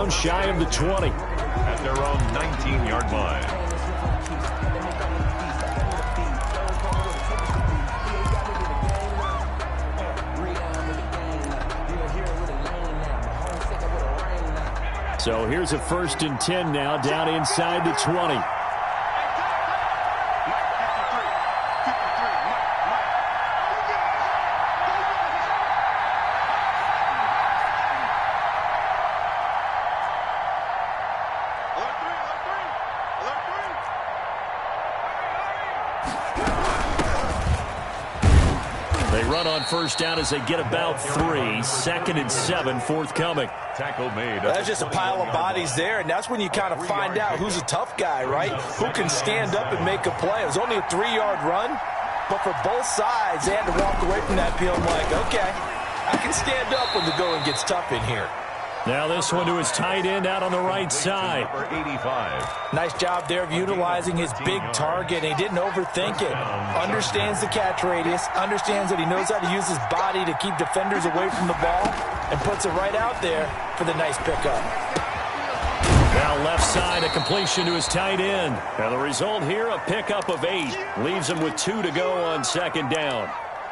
down shy of the 20. At their own 19-yard line. So here's a 1st and 10 now, down inside the 20. They run on 1st down as they get about 3. 2nd and 7 forthcoming. Tackle made. That's just a pile of bodies there, and that's when you kind of find out who's a tough guy, right? Who can stand up and make a play. It was only a 3-yard run, but for both sides, they had to walk away from that feeling like, okay, I can stand up when the going gets tough in here. Now this one to his tight end out on the right side. Number 85. Nice job there of utilizing his big target. He didn't overthink it. Understands the catch radius. Understands that he knows how to use his body to keep defenders away from the ball. And puts it right out there for the nice pickup. Now left side, a completion to his tight end. Now the result here, a pickup of 8. Leaves him with 2 to go on 2nd down.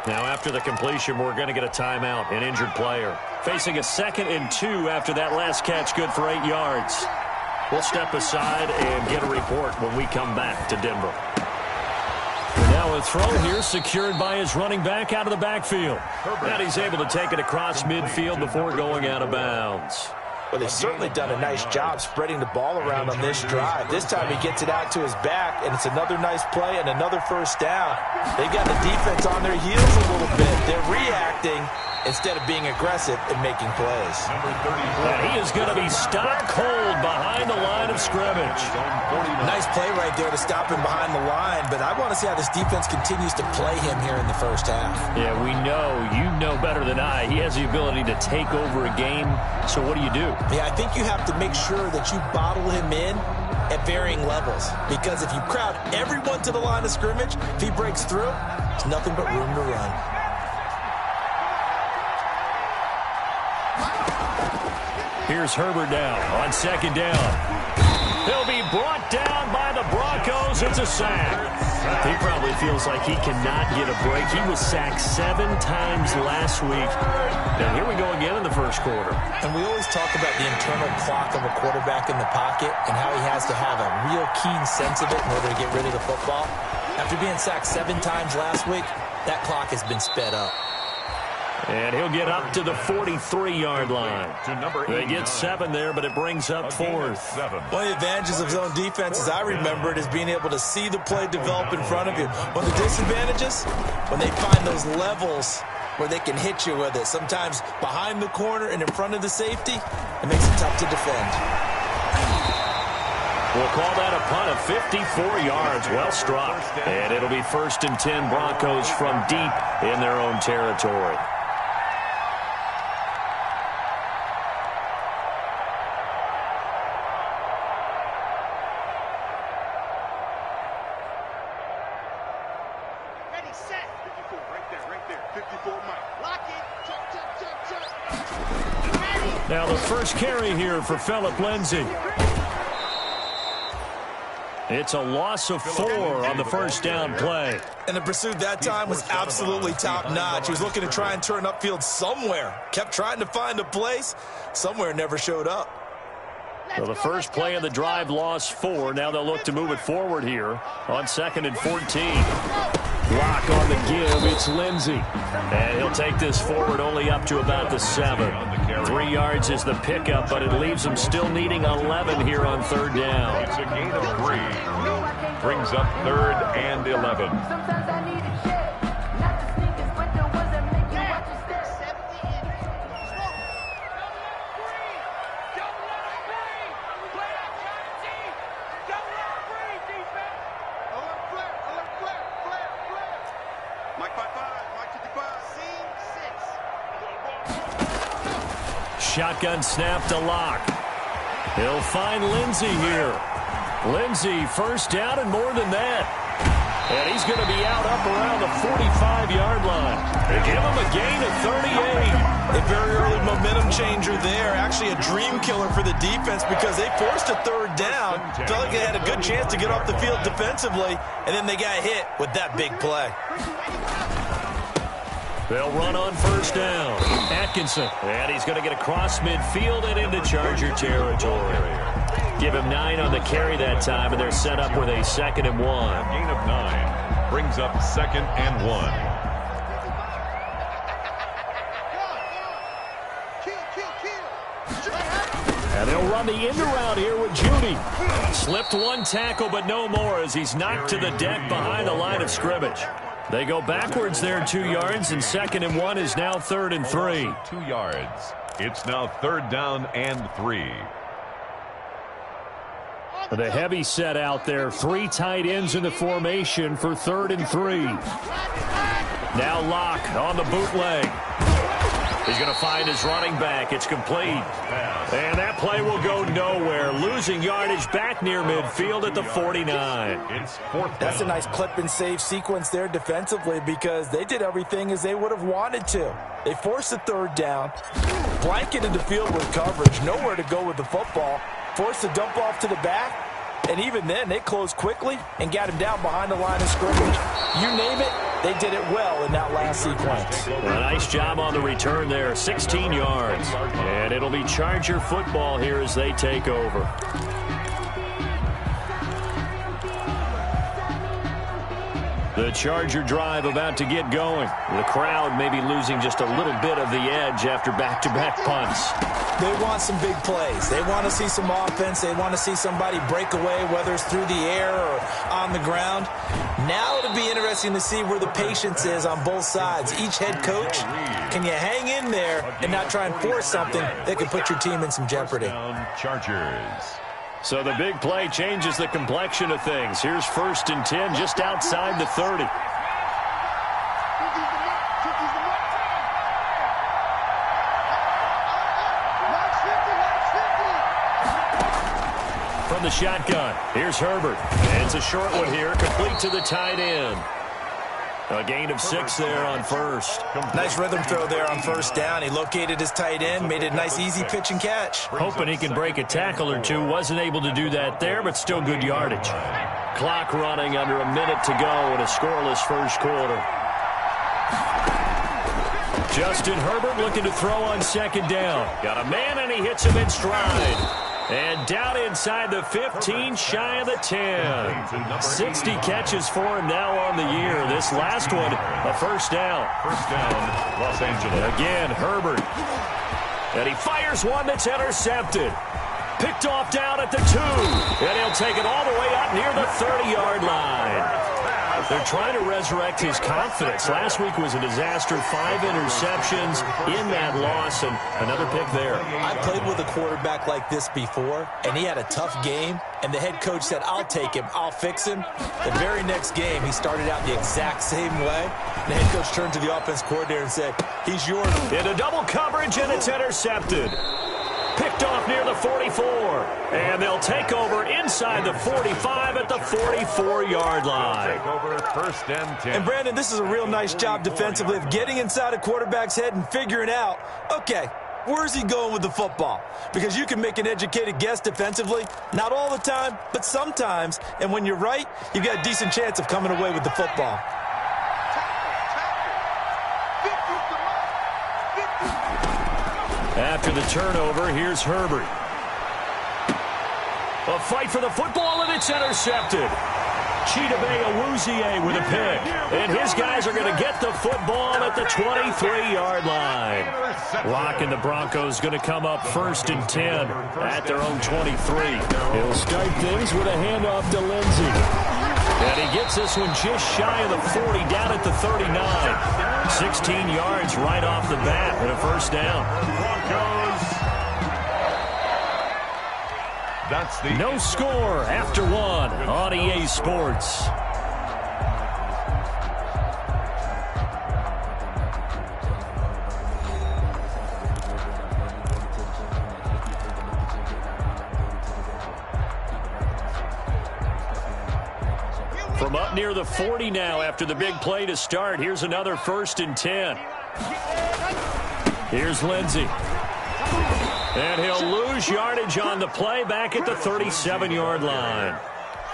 Now after the completion, we're going to get a timeout, an injured player. Facing a 2nd and 2 after that last catch, good for 8 yards. We'll step aside and get a report when we come back to Denver. Now a throw here secured by his running back out of the backfield. And he's able to take it across midfield before going out of bounds. Well, they've certainly done a nice job spreading the ball around on this drive. This time he gets it out to his back, and it's another nice play and another 1st down. They've got the defense on their heels a little bit. They're reacting instead of being aggressive and making plays. And he is going to be stopped cold behind the line of scrimmage. Nice play right there to stop him behind the line, but I want to see how this defense continues to play him here in the 1st half. Yeah, we know. You know better than I. He has the ability to take over a game, so what do you do? Yeah, I think you have to make sure that you bottle him in at varying levels, because if you crowd everyone to the line of scrimmage, if he breaks through, there's nothing but room to run. Here's Herbert down on 2nd down. He'll be brought down by the Broncos. It's a sack. He probably feels like he cannot get a break. He was sacked 7 times last week. Now here we go again in the 1st quarter. And we always talk about the internal clock of a quarterback in the pocket and how he has to have a real keen sense of it in order to get rid of the football. After being sacked 7 times last week, that clock has been sped up. And he'll get up to the 43-yard line. They get 7 there, but it brings up 4th. One of the advantages of zone defense, as I remember it, is being able to see the play develop in front of you. One of the disadvantages, when they find those levels where they can hit you with it, sometimes behind the corner and in front of the safety, it makes it tough to defend. We'll call that a punt of 54 yards. Well struck. And it'll be 1st and 10 Broncos from deep in their own territory. Now the first carry here for Phillip Lindsay. It's a loss of 4 on the 1st down play. And the pursuit that time was absolutely top-notch. He was looking to try and turn upfield somewhere. Kept trying to find a place. Somewhere never showed up. So the first play of the drive lost 4. Now they'll look to move it forward here on 2nd and 14. Block on the give. It's Lindsay. And he'll take this forward only up to about the 7. 3 yards is the pickup, but it leaves him still needing 11 here on 3rd down. It's a gain of 3. Brings up 3rd and 11. Shotgun snap to Locke. He'll find Lindsay here. Lindsay 1st down and more than that. And he's going to be out up around the 45-yard line. They give him a gain of 38. A very early momentum changer there. Actually a dream killer for the defense because they forced a third down. Felt like they had a good chance to get off the field defensively, and then they got hit with that big play. They'll run on first down. Atkinson. And he's going to get across midfield and into Charger territory. Give him 9 on the carry that time, and they're set up with a 2nd and 1. Gain of 9 brings up 2nd and 1. And they'll run the end around here with Judy. Slipped one tackle, but no more as he's knocked to the deck behind the line of scrimmage. They go backwards there 2 yards, and 2nd and 1 is now 3rd and 3. 2 yards. It's now 3rd down and 3. The heavy set out there. 3 tight ends in the formation for 3rd and 3. Now Locke on the bootleg. He's going to find his running back. It's complete. And that play will go nowhere. Losing yardage back near midfield at the 49. It's 4th down. That's a nice clip and save sequence there defensively because they did everything as they would have wanted to. They forced the 3rd down, blanketed the field with coverage, nowhere to go with the football, forced the dump off to the back, and even then they closed quickly and got him down behind the line of scrimmage. You name it, they did it well in that last sequence. A nice job on the return there, 16 yards. And it'll be Charger football here as they take over. The Charger drive about to get going. The crowd may be losing just a little bit of the edge after back-to-back punts. They want some big plays. They want to see some offense. They want to see somebody break away, whether it's through the air or on the ground. Now it'll be interesting to see where the patience is on both sides. Each head coach, can you hang in there and not try and force something that could put your team in some jeopardy? Chargers. So the big play changes the complexion of things. Here's 1st and 10 just outside the 30. From the shotgun, here's Herbert. And it's a short one here, complete to the tight end. A gain of 6 there on 1st. Nice rhythm throw there on 1st down. He located his tight end, made it a nice easy pitch and catch. Hoping he can break a tackle or two. Wasn't able to do that there, but still good yardage. Clock running under a minute to go in a scoreless 1st quarter. Justin Herbert looking to throw on 2nd down. Got a man and he hits him in stride. And down inside the 15, shy of the 10. 60 catches for him now on the year. This last one, a 1st down. 1st down, Los Angeles. Again, Herbert. And he fires one that's intercepted. Picked off down at the 2. And he'll take it all the way up near the 30-yard line. They're trying to resurrect his confidence. Last week was a disaster. 5 interceptions in that loss, and another pick there. I played with a quarterback like this before, and he had a tough game, and the head coach said, I'll take him, I'll fix him. The very next game, he started out the exact same way. The head coach turned to the offense coordinator and said, he's yours. Into double coverage, and it's intercepted. Picked off near the 44. And they'll take over inside the 45 at the 44-yard line. Take over 1st and 10. And, Brandon, this is a real nice job defensively of getting inside a quarterback's head and figuring out, okay, where's he going with the football? Because you can make an educated guess defensively, not all the time, but sometimes. And when you're right, you've got a decent chance of coming away with the football. After the turnover, here's Herbert. A fight for the football, and it's intercepted. Chidobe Awuzie with a pick. And his guys are going to get the football at the 23-yard line. Locke and the Broncos going to come up 1st and 10 at their own 23. He'll start things with a handoff to Lindsey. And he gets this one just shy of the 40, down at the 39. 16 yards right off the bat and a 1st down. Broncos. That's the no score after 1 on EA Sports. From up near the 40 now after the big play to start. Here's another 1st and 10. Here's Lindsey. And he'll lose yardage on the play back at the 37-yard line.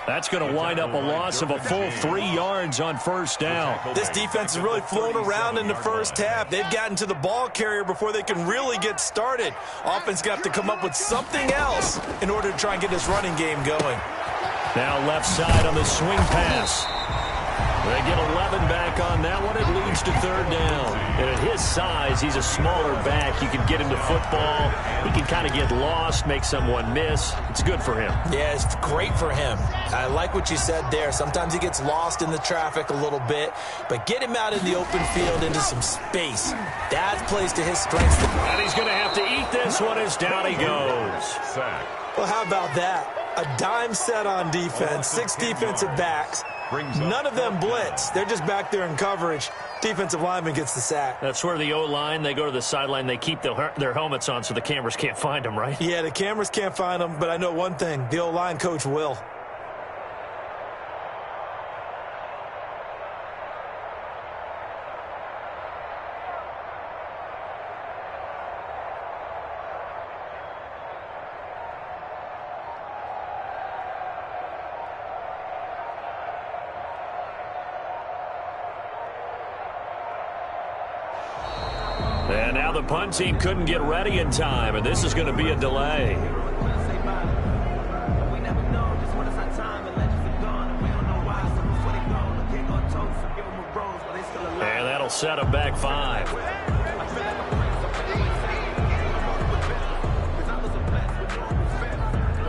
That's going to wind up a loss of a full 3 yards on 1st down. This defense has really flown around in the first half. They've gotten to the ball carrier before they can really get started. Offense got to come up with something else in order to try and get this running game going. Now left side on the swing pass. They get 11 back on that one. It leads to 3rd down. And at his size, he's a smaller back. You can get him to football. He can kind of get lost, make someone miss. It's good for him. Yeah, it's great for him. I like what you said there. Sometimes he gets lost in the traffic a little bit. But get him out in the open field into some space. That plays to his strengths. And he's going to have to eat this one as down he goes. Sack. Well, how about that? A dime set on defense, 6 defensive backs. None of them blitz. They're just back there in coverage. Defensive lineman gets the sack. That's where the O-line, they go to the sideline, they keep their helmets on so the cameras can't find them, right? Yeah, the cameras can't find them, but I know one thing. The O-line coach will. And now the punt team couldn't get ready in time, and this is going to be a delay. And that'll set them back 5.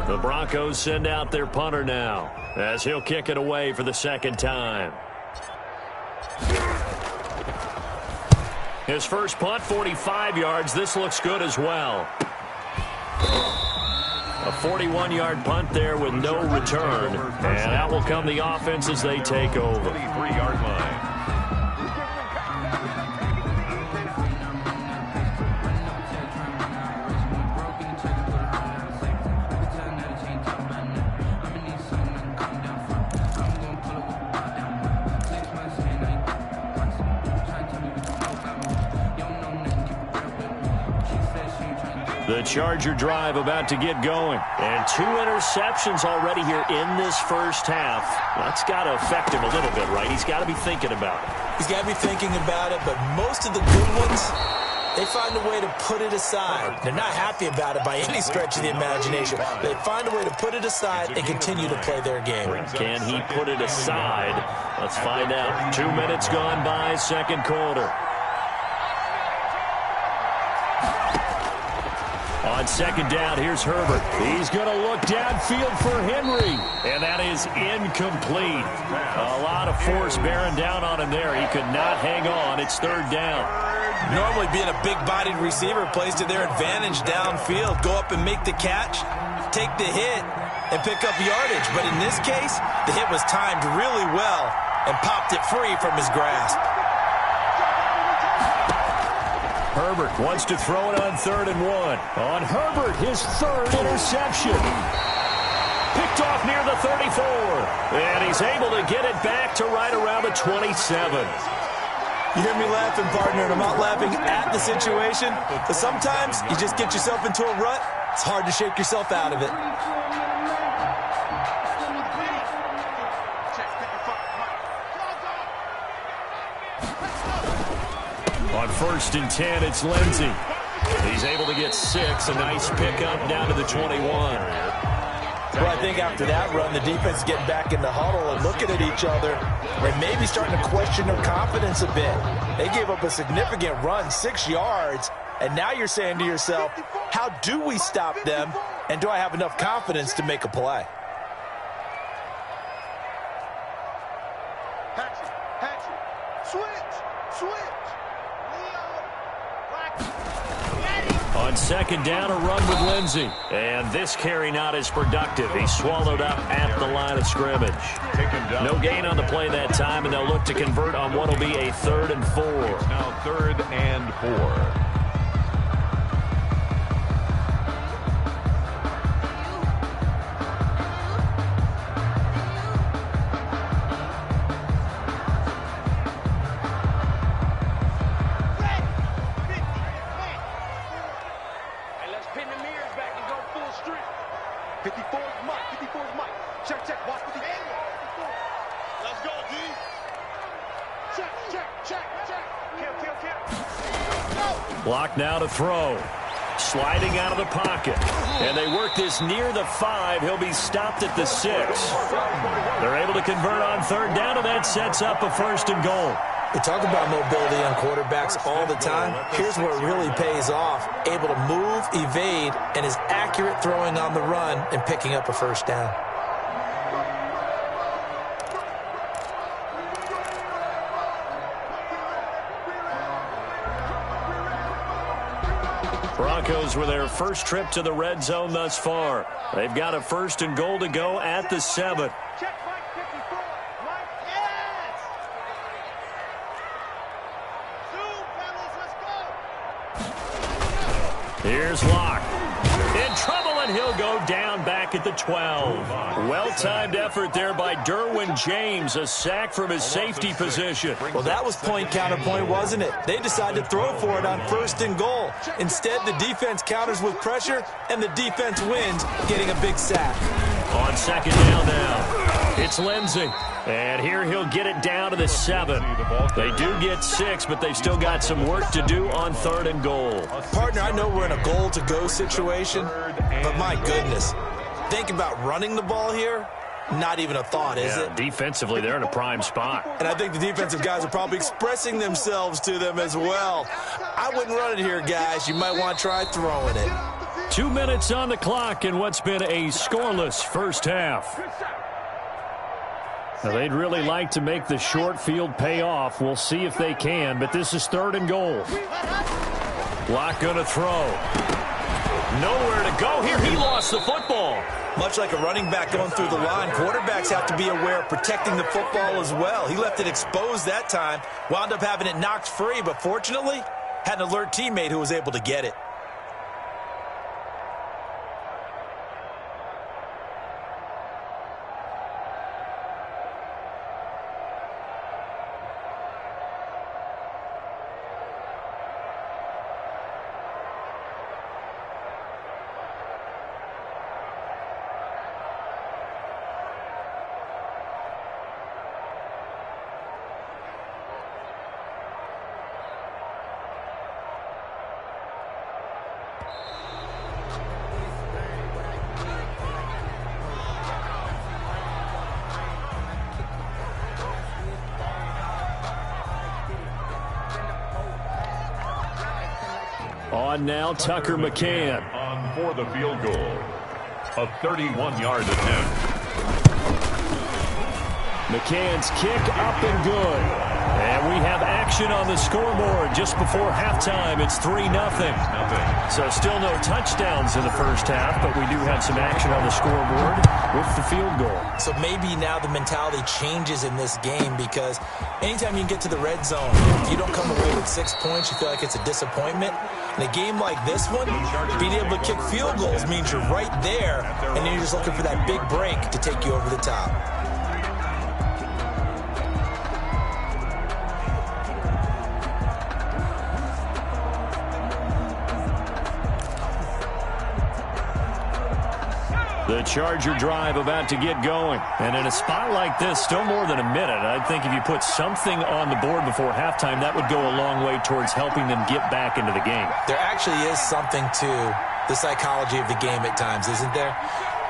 The Broncos send out their punter now, as he'll kick it away for the 2nd time. His first punt, 45 yards. This looks good as well. A 41-yard punt there with no return. And that will come the offense as they take over. 23-yard line. The Charger drive about to get going. And 2 interceptions already here in this first half. That's got to affect him a little bit, right? He's got to be thinking about it. He's got to be thinking about it, but most of the good ones, they find a way to put it aside. They're not happy about it by any stretch of the imagination. They find a way to put it aside and continue to play their game. Can he put it aside? Let's find out. 2 minutes gone by, 2nd quarter. On 2nd down, here's Herbert. He's going to look downfield for Henry. And that is incomplete. A lot of force bearing down on him there. He could not hang on. It's 3rd down. Normally being a big-bodied receiver plays to their advantage downfield. Go up and make the catch, take the hit, and pick up yardage. But in this case, the hit was timed really well and popped it free from his grasp. Herbert wants to throw it on 3rd and 1. On Herbert, his 3rd interception. Picked off near the 34. And he's able to get it back to right around the 27. You hear me laughing, partner, and I'm not laughing at the situation, but sometimes you just get yourself into a rut. It's hard to shake yourself out of it. On 1st and 10, it's Lindsey. He's able to get 6. A nice pickup down to the 21. Well, I think after that run, the defense is getting back in the huddle and looking at each other and maybe starting to question their confidence a bit. They gave up a significant run, 6 yards, and now you're saying to yourself, how do we stop them, and do I have enough confidence to make a play? On 2nd down, a run with Lindsey. And this carry not as productive. He's swallowed up at the line of scrimmage. No gain on the play that time, and they'll look to convert on what will be a 3rd and 4. Now 3rd and 4. 54's Mike. 54's Mike. Check, check. Watch with the angle. Let's go, D. Check, check, check, check. Kill. Block now to throw. Sliding out of the pocket. And they work this near the 5. He'll be stopped at the 6. They're able to convert on third down, and that sets up a 1st and goal. We talk about mobility on quarterbacks all the time. Here's where it really pays off. Able to move, evade, and is accurate throwing on the run and picking up a 1st down. Broncos with their first trip to the red zone thus far. They've got a 1st and goal to go at the 7. Check Mike 54. Mike, yes! Zoom, fellas, let's go! Here's Locke. In trouble, and he'll go down back at the 12. Well-timed effort there by Derwin James. A sack from his safety position. Well, that was point counterpoint, wasn't it? They decided to throw for it on 1st and goal. Instead, the defense counters with pressure, and the defense wins, getting a big sack. On 2nd down now, it's Lindsey. And here he'll get it down to the 7. They do get 6, but they've still got some work to do on 3rd and goal. Partner, I know we're in a goal-to-go situation, but my goodness, think about running the ball here. Not even a thought, is it? Defensively, they're in a prime spot. And I think the defensive guys are probably expressing themselves to them as well. I wouldn't run it here, guys. You might want to try throwing it. 2 minutes on the clock in what's been a scoreless first half. Now, they'd really like to make the short field pay off. We'll see if they can, but this is 3rd and goal. Locke going to throw. Nowhere to go here. He lost the football. Much like a running back going through the line, quarterbacks have to be aware of protecting the football as well. He left it exposed that time, wound up having it knocked free, but fortunately, had an alert teammate who was able to get it. On now, Tucker McCann. On for the field goal. A 31-yard attempt. McCann's kick up and good. And we have action on the scoreboard just before halftime. It's 3-0. So still no touchdowns in the first half, but we do have some action on the scoreboard with the field goal. So maybe now the mentality changes in this game, because anytime you can get to the red zone, if you don't come away with 6 points, you feel like it's a disappointment. In a game like this one, being able to kick field goals means you're right there, and then you're just looking for that big break to take you over the top. The Charger drive about to get going. And in a spot like this, still more than a minute, I think if you put something on the board before halftime, that would go a long way towards helping them get back into the game. There actually is something to the psychology of the game at times, isn't there?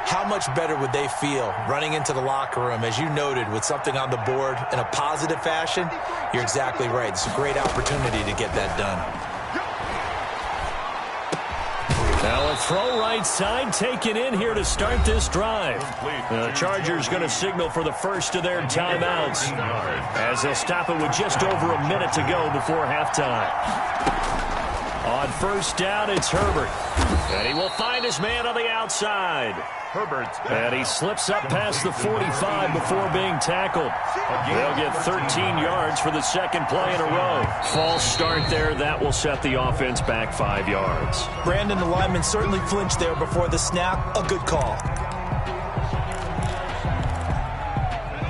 How much better would they feel running into the locker room, as you noted, with something on the board in a positive fashion? You're exactly right. It's a great opportunity to get that done. Now a throw right side taken in here to start this drive. The Chargers going to signal for the first of their timeouts, as they'll stop it with just over a minute to go before halftime. On first down, it's Herbert. And he will find his man on the outside. And he slips up past the 45 before being tackled. They'll get 13 yards for the second play in a row. False start there. That will set the offense back 5 yards. Brandon, the lineman, certainly flinched there before the snap. A good call.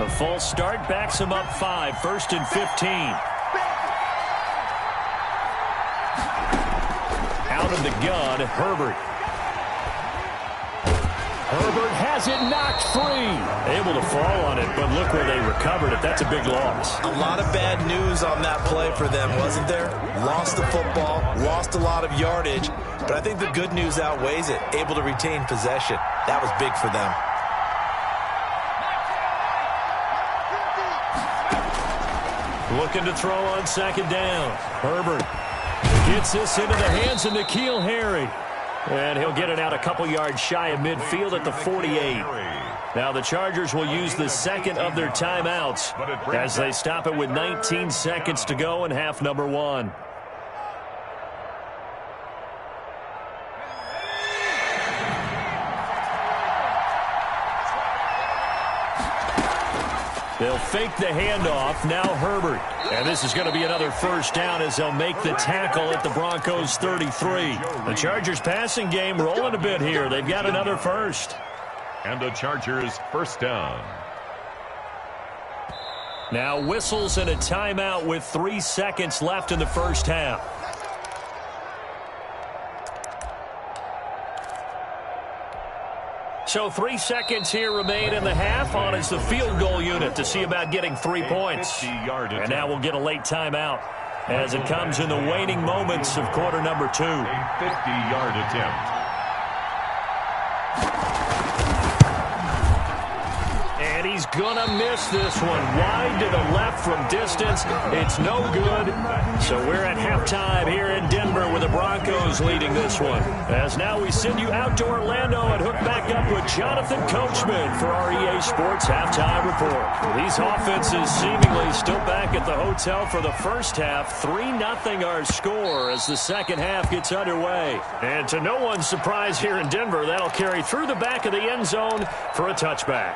A false start backs him up 5. 1st and 15. Out of the gun, Herbert. Herbert has it knocked free. Able to fall on it, but look where they recovered it. That's a big loss. A lot of bad news on that play for them, wasn't there? Lost the football, lost a lot of yardage, but I think the good news outweighs it. Able to retain possession. That was big for them. Looking to throw on second down. Herbert gets this into the hands of N'Keal Harry. And he'll get it out a couple yards shy of midfield at the 48. Now the Chargers will use the second of their timeouts as they stop it with 19 seconds to go in half number 1. They'll fake the handoff. Now Herbert. And this is going to be another first down as they'll make the tackle at the Broncos 33. The Chargers passing game rolling a bit here. They've got another first. And the Chargers first down. Now whistles and a timeout with 3 seconds left in the first half. So 3 seconds here remain in the half on as the field goal unit to see about getting 3 points. And now we'll get a late timeout as it comes in the waning moments of quarter number 2. A 50-yard attempt. And he's going to miss this one. Wide to the left from distance. It's no good. So we're at halftime here in Denver with the Broncos leading this one. As now we send you out to Orlando and hook back up with Jonathan Coachman for our EA Sports Halftime Report. These offenses seemingly still back at the hotel for the first half. 3-0 our score as the second half gets underway. And to no one's surprise here in Denver, that'll carry through the back of the end zone for a touchback.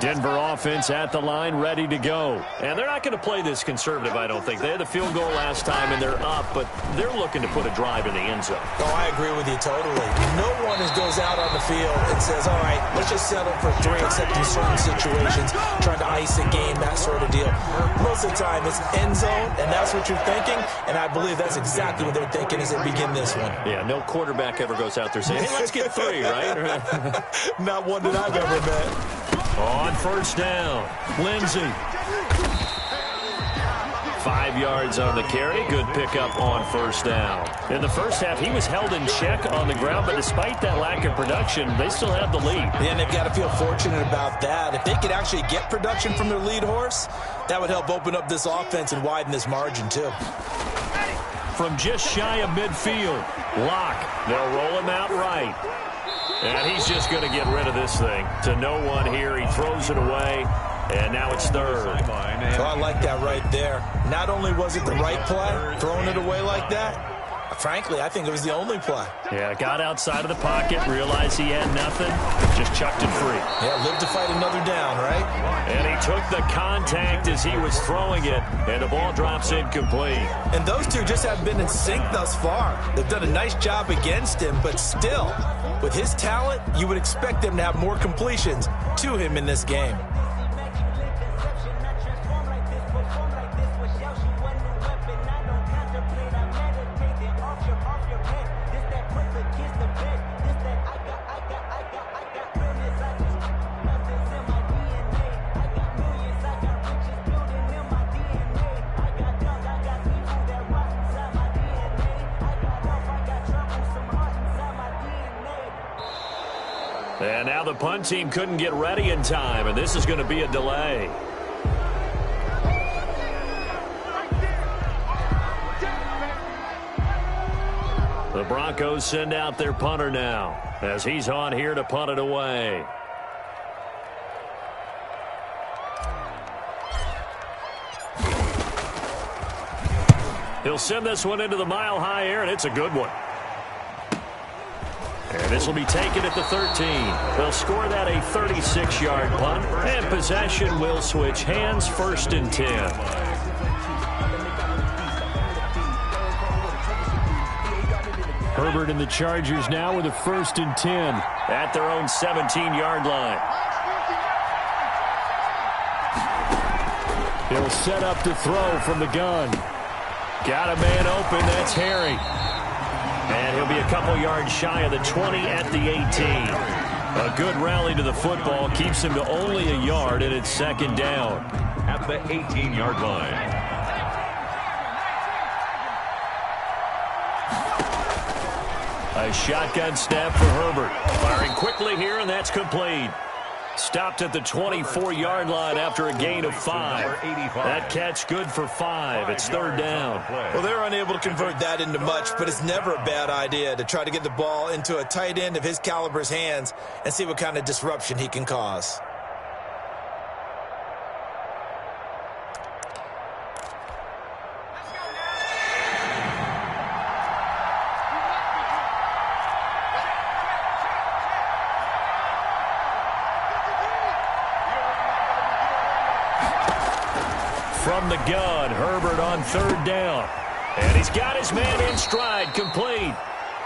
Denver offense at the line, ready to go. And they're not going to play this conservative, I don't think. They had the field goal last time, and they're up, but they're looking to put a drive in the end zone. Oh, I agree with you totally. No one goes out on the field and says, all right, let's just settle for 3, except in certain situations, trying to ice a game, that sort of deal. Most of the time, it's end zone, and that's what you're thinking, and I believe that's exactly what they're thinking as they begin this one. Yeah, no quarterback ever goes out there saying, hey, let's get 3, right? Not one that I've ever met. On first down, Lindsey. 5 yards on the carry. Good pickup on first down. In the first half, he was held in check on the ground, but despite that lack of production, they still have the lead. Yeah, and they've got to feel fortunate about that. If they could actually get production from their lead horse, that would help open up this offense and widen this margin, too. From just shy of midfield, Locke. They'll roll him out right. And he's just going to get rid of this thing. To no one here. He throws it away. And now it's third. Oh, I like that right there. Not only was it the right play, throwing it away like that, frankly, I think it was the only play. Yeah, got outside of the pocket, realized he had nothing, just chucked it free. Yeah, lived to fight another down, right? And he took the contact as he was throwing it, and the ball drops incomplete. And those two just have been in sync thus far. They've done a nice job against him, but still, with his talent, you would expect them to have more completions to him in this game. And now the punt team couldn't get ready in time, and this is going to be a delay. The Broncos send out their punter now as he's on here to punt it away. He'll send this one into the mile-high air, and it's a good one. And this will be taken at the 13. They'll score that a 36-yard punt, and possession will switch hands, 1st and 10. Herbert and the Chargers now with a 1st and 10 at their own 17-yard line. He'll set up to throw from the gun. Got a man open, that's Harry. And he'll be a couple yards shy of the 20 at the 18. A good rally to the football keeps him to only a yard, and it's second down. At the 18-yard line. A shotgun snap for Herbert. Firing quickly here, and that's complete. Stopped at the 24-yard line after a gain of 5. That catch good for 5. It's third down. Well, they're unable to convert that into much, but it's never a bad idea to try to get the ball into a tight end of his caliber's hands and see what kind of disruption he can cause. From the gun, Herbert on third down. And he's got his man in stride, complete.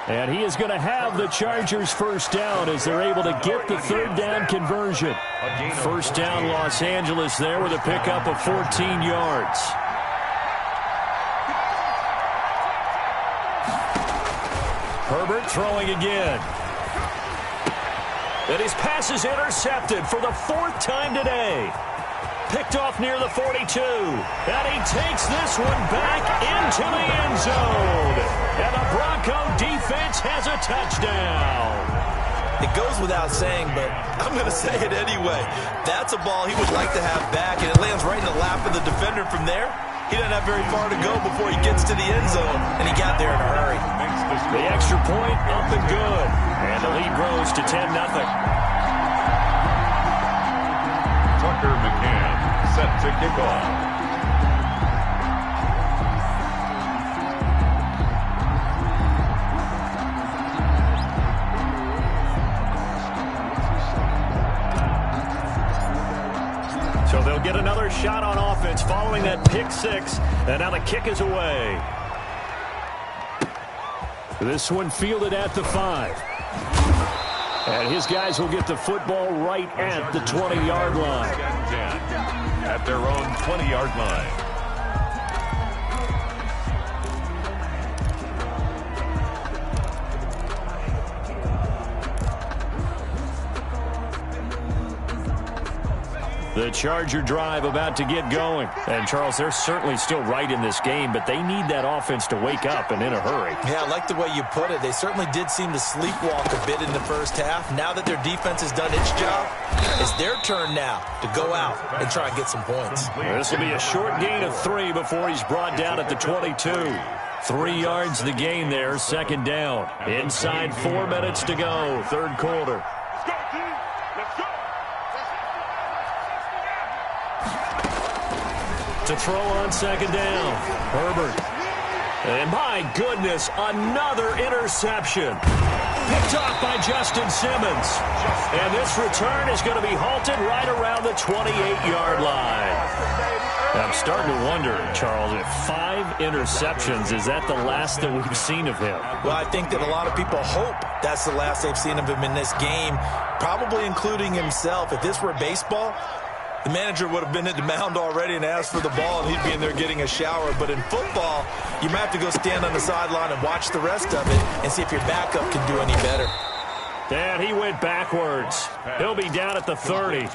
And he is going to have the Chargers first down as they're able to get the third down conversion. First down, Los Angeles there with a pickup of 14 yards. Herbert throwing again. And his pass is intercepted for the 4th time today. Picked off near the 42. And he takes this one back into the end zone. And the Bronco defense has a touchdown. It goes without saying, but I'm going to say it anyway. That's a ball he would like to have back, and it lands right in the lap of the defender from there. He doesn't have very far to go before he gets to the end zone, and he got there in a hurry. The extra point up and good. And the lead grows to 10-0. Tucker McCann set to kick off. So they'll get another shot on offense following that pick six. And now the kick is away. This one fielded at the 5. And his guys will get the football right at the 20-yard line. At their own 20-yard line. The Charger drive about to get going. And, Charles, they're certainly still right in this game, but they need that offense to wake up and in a hurry. Yeah, I like the way you put it. They certainly did seem to sleepwalk a bit in the first half. Now that their defense has done its job, it's their turn now to go out and try and get some points. This will be a short gain of 3 before he's brought down at the 22. 3 yards the gain there, second down. Inside 4 minutes to go, third quarter. To throw on second down, Herbert. And my goodness, another interception. Picked off by Justin Simmons. And this return is going to be halted right around the 28-yard line. I'm starting to wonder, Charles, if 5 interceptions, is that the last that we've seen of him? Well, I think that a lot of people hope that's the last they've seen of him in this game, probably including himself. If this were baseball, the manager would have been at the mound already and asked for the ball, and he'd be in there getting a shower. But in football, you might have to go stand on the sideline and watch the rest of it and see if your backup can do any better. And he went backwards. He'll be down at the 30.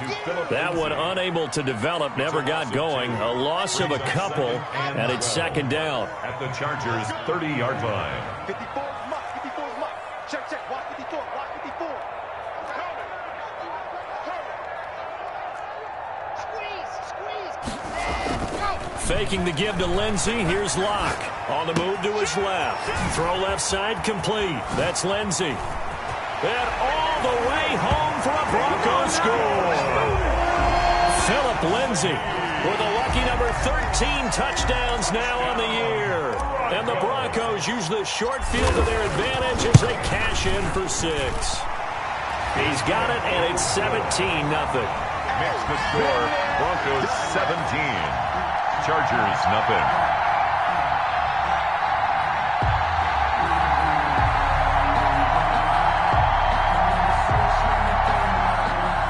That one unable to develop, never got going. A loss of a couple, and it's second down. At the Chargers' 30-yard line. 54 is Mike. 54 is Mike. Check, check. Watch 54. Watch 54. Faking the give to Lindsey. Here's Locke. On the move to his left. Throw left side complete. That's Lindsey. And all the way home for a Broncos score. Philip Lindsey with a lucky number 13 touchdowns now on the year. And the Broncos use the short field to their advantage as they cash in for 6. He's got it, and it's 17-0. Makes the score Broncos 17. Chargers nothing.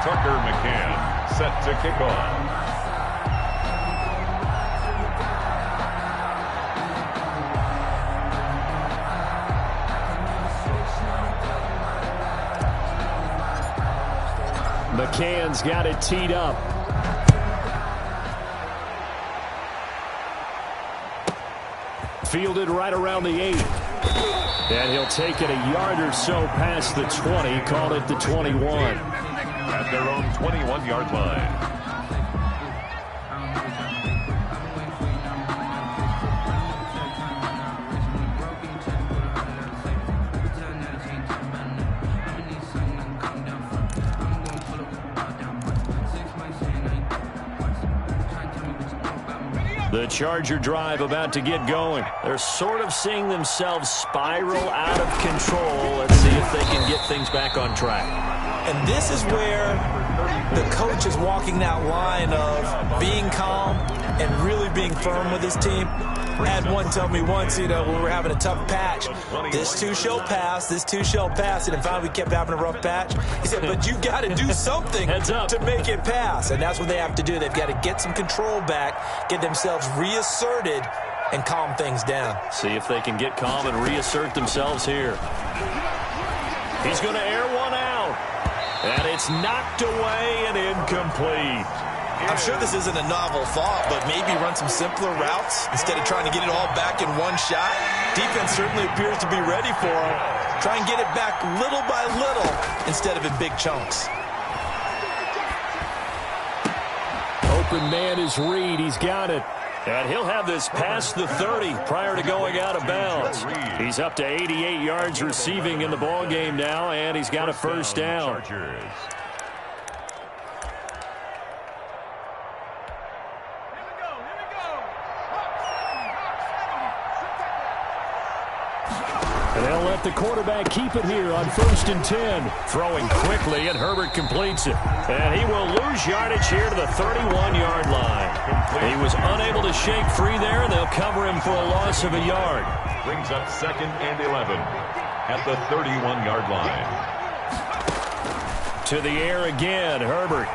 Tucker McCann set to kick off. McCann's got it teed up. Fielded right around the 8. And he'll take it a yard or so past the 20, call it the 21. At their own 21-yard line. The Charger drive about to get going. They're sort of seeing themselves spiral out of control. Let's see if they can get things back on track. And this is where the coach is walking that line of being calm and really being firm with his team. I had one tell me once, when we were having a tough patch, this too shall pass, this too shall pass. And finally we kept having a rough patch. He said, but you've got to do something to make it pass. And that's what they have to do. They've got to get some control back, get themselves reasserted, and calm things down. See if they can get calm and reassert themselves here. He's going to air one out. And it's knocked away and incomplete. I'm sure this isn't a novel thought, but maybe run some simpler routes instead of trying to get it all back in one shot. Defense certainly appears to be ready for him. Try and get it back little by little instead of in big chunks. Open man is Reed. He's got it. And he'll have this past the 30 prior to going out of bounds. He's up to 88 yards receiving in the ballgame now, and he's got a first down. And they'll let the quarterback keep it here on 1st and 10. Throwing quickly, and Herbert completes it. And he will lose yardage here to the 31-yard line. He was unable to shake free there, and they'll cover him for a loss of a yard. Brings up 2nd and 11 at the 31-yard line. To the air again, Herbert.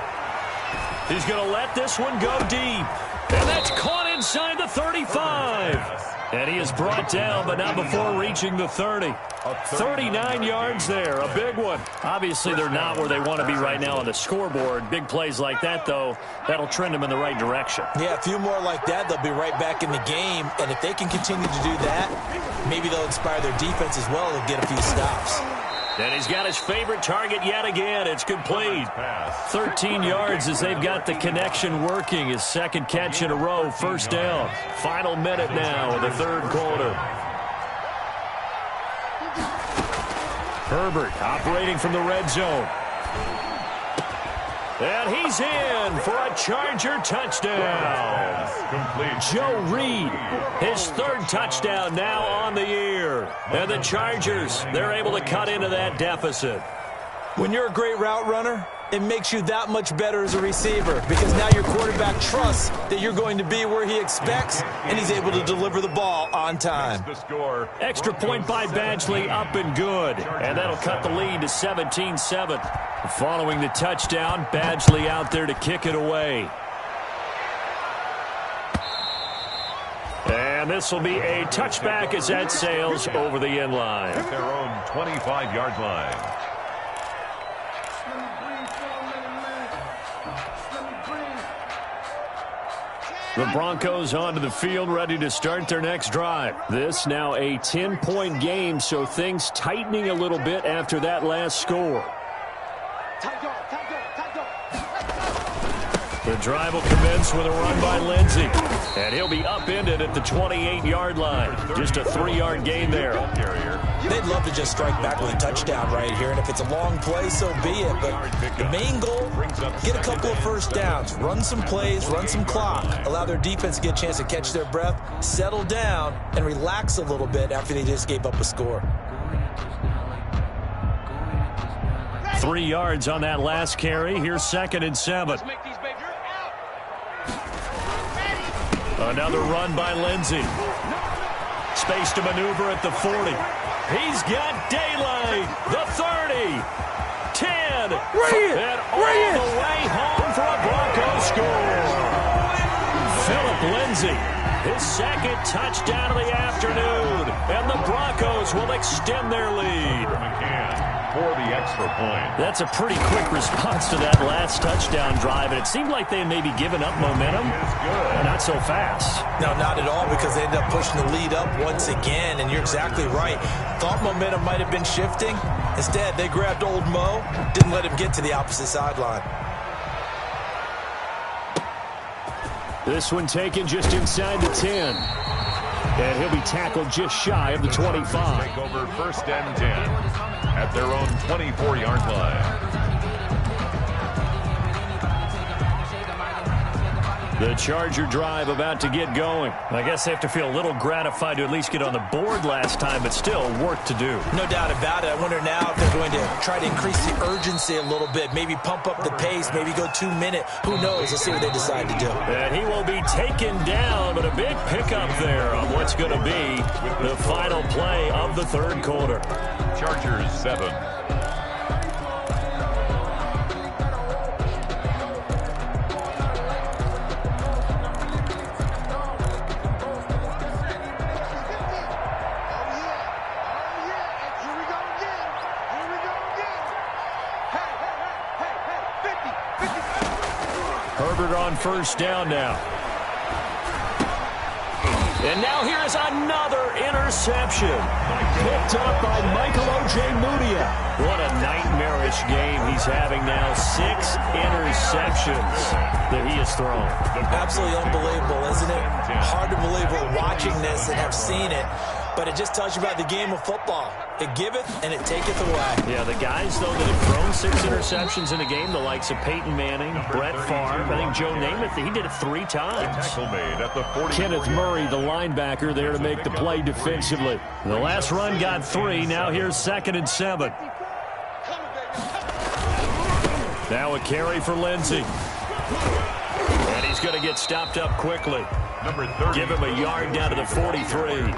He's going to let this one go deep. And that's caught inside the 35. And he is brought down, but not before reaching the 30. 39 yards there, a big one. Obviously, they're not where they want to be right now on the scoreboard. Big plays like that, though, that'll trend them in the right direction. Yeah, a few more like that, they'll be right back in the game. And if they can continue to do that, maybe they'll inspire their defense as well and get a few stops. And he's got his favorite target yet again. It's complete. 13 yards as they've got the connection working. His second catch in a row, first down. Final minute now of the third quarter. Herbert operating from the red zone. And he's in for a Charger touchdown. Joe Reed, his third touchdown now on the year. And the Chargers, they're able to cut into that deficit. When you're a great route runner, it makes you that much better as a receiver because now your quarterback trusts that you're going to be where he expects, and he's able to deliver the ball on time. Extra point by Badgley, up and good. And that'll cut the lead to 17-7. Following the touchdown, Badgley out there to kick it away. And this will be a touchback as that sails over the end line. At their own 25-yard line. The Broncos onto the field, ready to start their next drive. This now a 10-point game, so things tightening a little bit after that last score. The drive will commence with a run by Lindsey. And he'll be upended at the 28-yard line. Just a 3-yard gain there. They'd love to just strike back with a touchdown right here. And if it's a long play, so be it. But the main goal, get a couple of first downs. Run some plays, run some clock. Allow their defense to get a chance to catch their breath, settle down, and relax a little bit after they just gave up a score. 3 yards on that last carry. Here's 2nd and 7. Another run by Lindsey. Space to maneuver at the 40. He's got daylight. The 30. 10. And all the way home for a Broncos score. Philip Lindsey, his second touchdown of the afternoon. And the Broncos will extend their lead. for the extra point. That's a pretty quick response to that last touchdown drive, and it seemed like they had maybe given up momentum. Not so fast. No, not at all, because they ended up pushing the lead up once again, and you're exactly right. Thought momentum might have been shifting. Instead, they grabbed old Mo, didn't let him get to the opposite sideline. This one taken just inside the 10. And he'll be tackled just shy of the 25. Take over 1st and 10 at their own 24-yard line. The Charger drive about to get going. I guess they have to feel a little gratified to at least get on the board last time, but still work to do. No doubt about it. I wonder now if they're going to try to increase the urgency a little bit, maybe pump up the pace, maybe go 2 minute. Who knows? Let's see what they decide to do. And he will be taken down, but a big pickup there on what's going to be the final play of the third quarter. Chargers 7. Herbert on 1st down now. And now here is another interception. Picked up by Michael Ojemudia. What a nightmarish game he's having now. 6 interceptions that he has thrown. Absolutely unbelievable, isn't it? Hard to believe we're watching this and have seen it. But it just tells you about the game of football. It giveth and it taketh away. Yeah, the guys, though, that have thrown 6 interceptions in a game, the likes of Peyton Manning, Brett Favre, I think Joe Namath, he did it 3 times. Tackle made at the 40. Kenneth Murray, the linebacker, there to make the play defensively. The last run got 3. Now here's 2nd and 7. Now a carry for Lindsey. And he's going to get stopped up quickly. Number 30. Give him a yard down to the 43.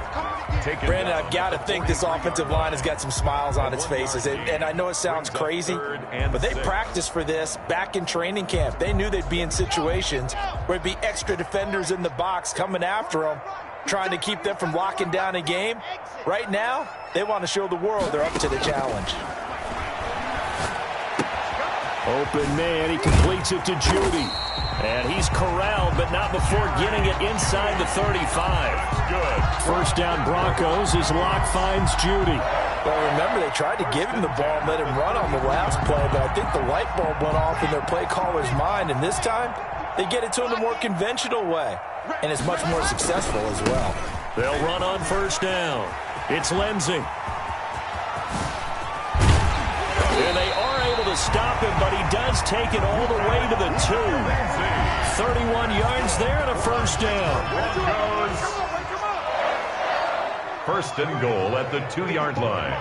Brandon, I've got to think this offensive line has got some smiles on its faces. And I know it sounds crazy, but they practiced for this back in training camp. They knew they'd be in situations where there'd be extra defenders in the box coming after them, trying to keep them from locking down a game. Right now, they want to show the world they're up to the challenge. Open man, he completes it to Judy. And he's corralled, but not before getting it inside the 35. Good. 1st down Broncos as Locke finds Judy. Well, remember, they tried to give him the ball and let him run on the last play, but I think the light bulb went off in their play caller's mind, and this time, they get it to him the more conventional way, and it's much more successful as well. They'll run on 1st down. It's Lindsey. And they are able to stop him, but he does take it all the way to the 2. 31 yards there and a 1st down. Broncos. 1st and goal at the 2-yard line.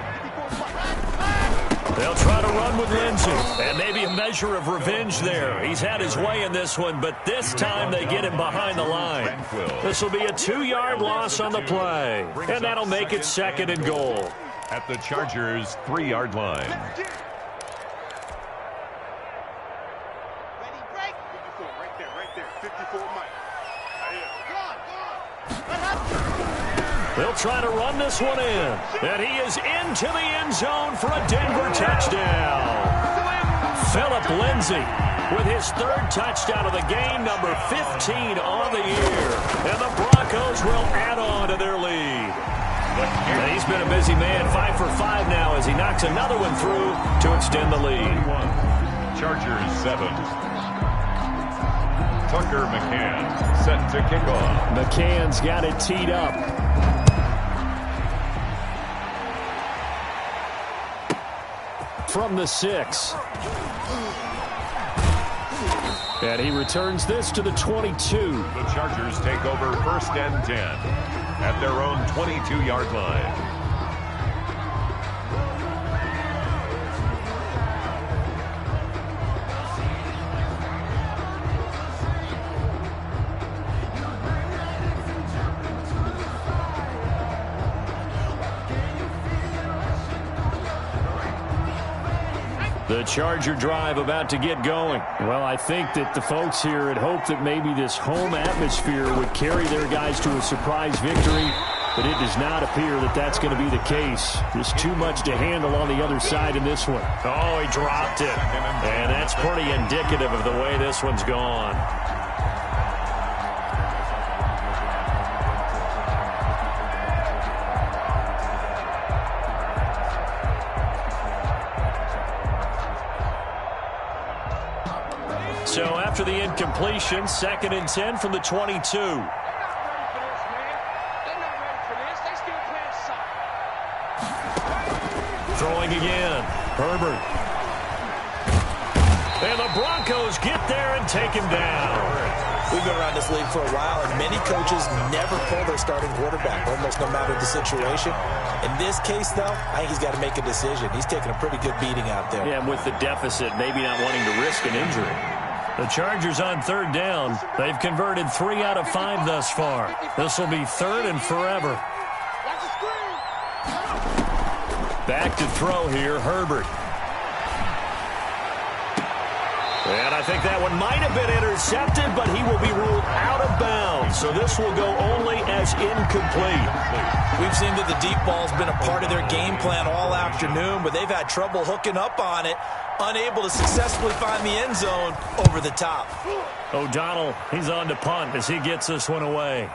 They'll try to run with Lindsey, and maybe a measure of revenge there. He's had his way in this one, but this time they get him behind the line. This will be a 2-yard loss on the play, and that'll make it 2nd and goal. At the Chargers' 3-yard line. They'll try to run this one in. And he is into the end zone for a Denver touchdown. Phillip Lindsay with his 3rd touchdown of the game, number 15 on the year. And the Broncos will add on to their lead. And he's been a busy man, 5 for 5 now as he knocks another one through to extend the lead. Chargers 7. Tucker McCann set to kick off. McCann's got it teed up. From the 6. And he returns this to the 22. The Chargers take over 1st and 10 at their own 22-yard line. The Charger drive about to get going. Well, I think that the folks here had hoped that maybe this home atmosphere would carry their guys to a surprise victory. but it does not appear that that's going to be the case. Just too much to handle on the other side in this one. Oh, he dropped it. And that's pretty indicative of the way this one's gone. So after the incompletion, 2nd and 10 from the 22. Throwing again. Herbert. And the Broncos get there and take him down. We've been around this league for a while, and many coaches never pull their starting quarterback, almost no matter the situation. In this case, though, I think he's got to make a decision. He's taking a pretty good beating out there. Yeah, and with the deficit, maybe not wanting to risk an injury. The Chargers on 3rd down. They've converted 3 out of 5 thus far. This will be 3rd and forever. Back to throw here, Herbert. And I think that one might have been intercepted, but he will be ruled out of bounds. So this will go only as incomplete. We've seen that the deep ball's been a part of their game plan all afternoon, but they've had trouble hooking up on it, unable to successfully find the end zone over the top. O'Donnell, he's on to punt as he gets this one away.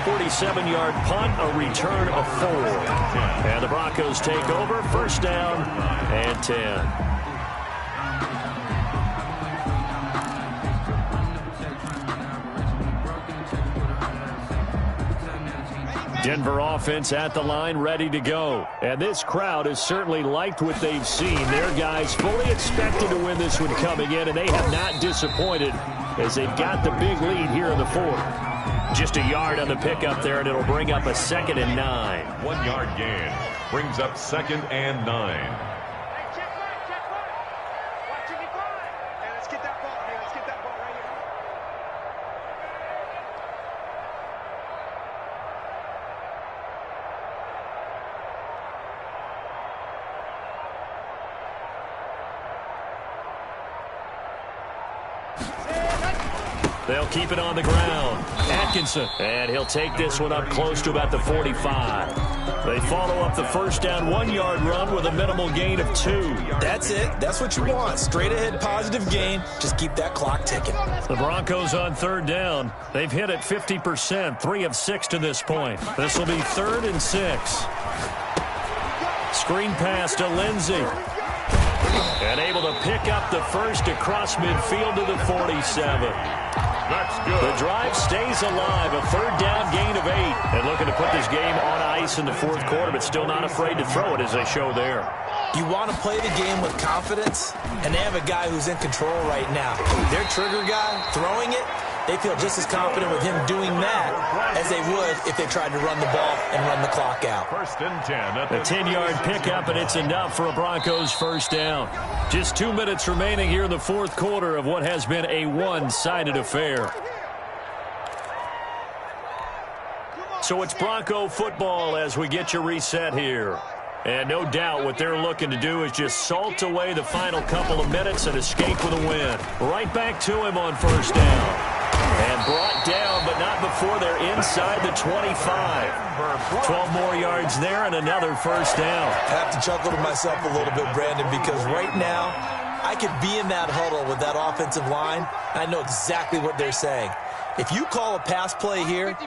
47-yard punt, a return of 4. And the Broncos take over, 1st down and 10. Denver offense at the line, ready to go. And this crowd has certainly liked what they've seen. Their guys fully expected to win this one coming in, and they have not disappointed as they've got the big lead here in the 4th. Just a yard on the pickup there, and it'll bring up a 2nd and 9. 1 yard gain brings up 2nd and 9. Let's get that ball here. Let's get that ball right here. They'll keep it on the ground. Atkinson. And he'll take this one up close to about the 45. They follow up the 1st down 1-yard run with a minimal gain of 2. That's it. That's what you want. Straight ahead positive gain. Just keep that clock ticking. The Broncos on 3rd down. They've hit it 50%, 3 of 6 to this point. This will be 3rd and 6. Screen pass to Lindsey. And able to pick up the first across midfield to the 47. That's good. The drive stays alive. A 3rd down gain of 8. And looking to put this game on ice in the 4th quarter, but still not afraid to throw it as they show there. You want to play the game with confidence, and they have a guy who's in control right now. Their trigger guy throwing it, they feel just as confident with him doing that as they would if they tried to run the ball and run the clock out. 1st and 10. A 10-yard pickup, and it's enough for a Broncos 1st down. Just 2 minutes remaining here in the 4th quarter of what has been a one-sided affair. So it's Bronco football as we get you reset here. And no doubt what they're looking to do is just salt away the final couple of minutes and escape with a win. Right back to him on 1st down. And brought down, but not before they're inside the 25. 12 more yards there and another 1st down. I have to chuckle to myself a little bit, Brandon, because right now I could be in that huddle with that offensive line, and I know exactly what they're saying. If you call a pass play here,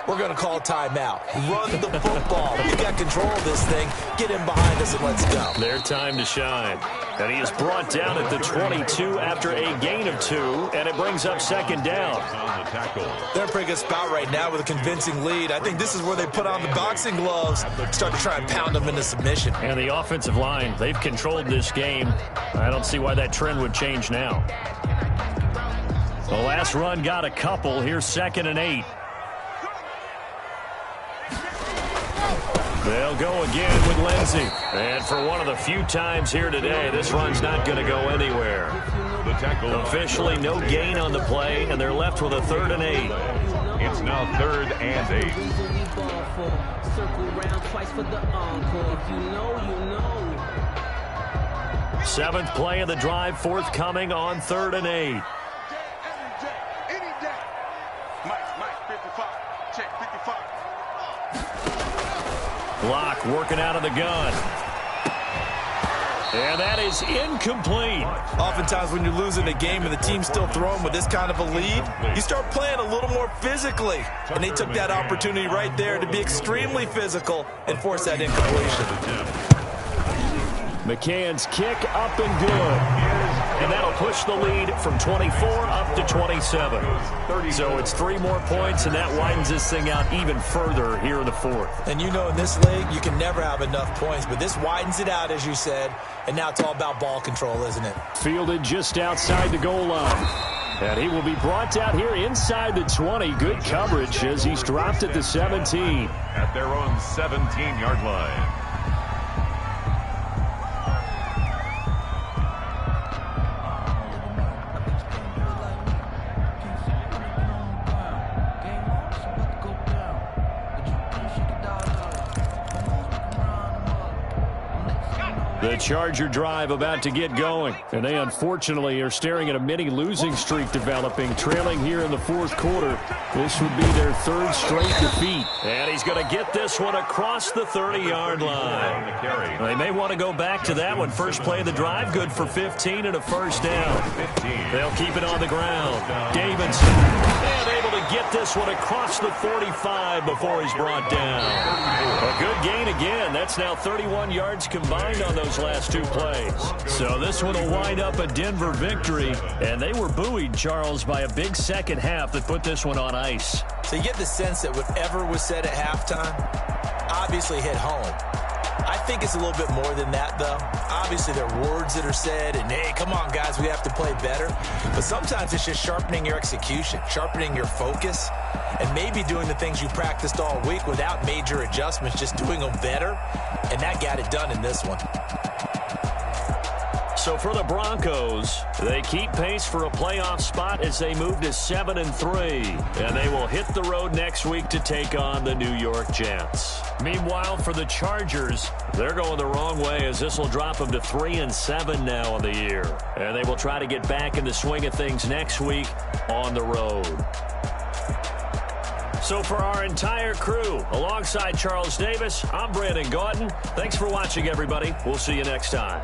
we're going to call a timeout. Run the football. We got control of this thing. Get him behind us and let's go. Their time to shine. And he is brought down at the 22 after a gain of 2, and it brings up 2nd down. They're in a pretty good spot right now with a convincing lead. I think this is where they put on the boxing gloves, start to try and pound them into submission. And the offensive line, they've controlled this game. I don't see why that trend would change now. The last run got a couple. Here's 2nd and 8. They'll go again with Lindsey. And for one of the few times here today, this run's not going to go anywhere. The tackle. Officially no gain on the play, and they're left with a 3rd and 8. It's now 3rd and 8. Seventh play of the drive forthcoming on 3rd and 8. Block working out of the gun. And that is incomplete. Oftentimes when you're losing a game and the team's still throwing with this kind of a lead, you start playing a little more physically. And they took that opportunity right there to be extremely physical and force that incompletion. McCann's kick up and good. And that'll push the lead from 24 up to 27. So it's 3 more points, and that widens this thing out even further here in the fourth. And you know in this league, you can never have enough points, but this widens it out, as you said, and now it's all about ball control, isn't it? Fielded just outside the goal line. And he will be brought down here inside the 20. Good coverage as he's dropped at the 17. At their own 17-yard line. The Charger drive about to get going. And they unfortunately are staring at a mini losing streak developing, trailing here in the fourth quarter. This would be their 3rd straight defeat. And he's going to get this one across the 30-yard line. They may want to go back to that one. First play of the drive, good for 15 and a first down. They'll keep it on the ground. Davidson, and able to get this one across the 45 before he's brought down. A good gain again. That's now 31 yards combined on those last 2 plays. So this one will wind up a Denver victory. And they were buoyed, Charles, by a big second half that put this one on ice. So you get the sense that whatever was said at halftime obviously hit home. I think it's a little bit more than that, though. Obviously, there are words that are said, and, hey, come on, guys, we have to play better. But sometimes it's just sharpening your execution, sharpening your focus, and maybe doing the things you practiced all week without major adjustments, just doing them better, and that got it done in this one. So for the Broncos, they keep pace for a playoff spot as they move to 7-3. And they will hit the road next week to take on the New York Jets. Meanwhile, for the Chargers, they're going the wrong way as this will drop them to 3-7 now on the year. And they will try to get back in the swing of things next week on the road. So for our entire crew, alongside Charles Davis, I'm Brandon Gaudin. Thanks for watching, everybody. We'll see you next time.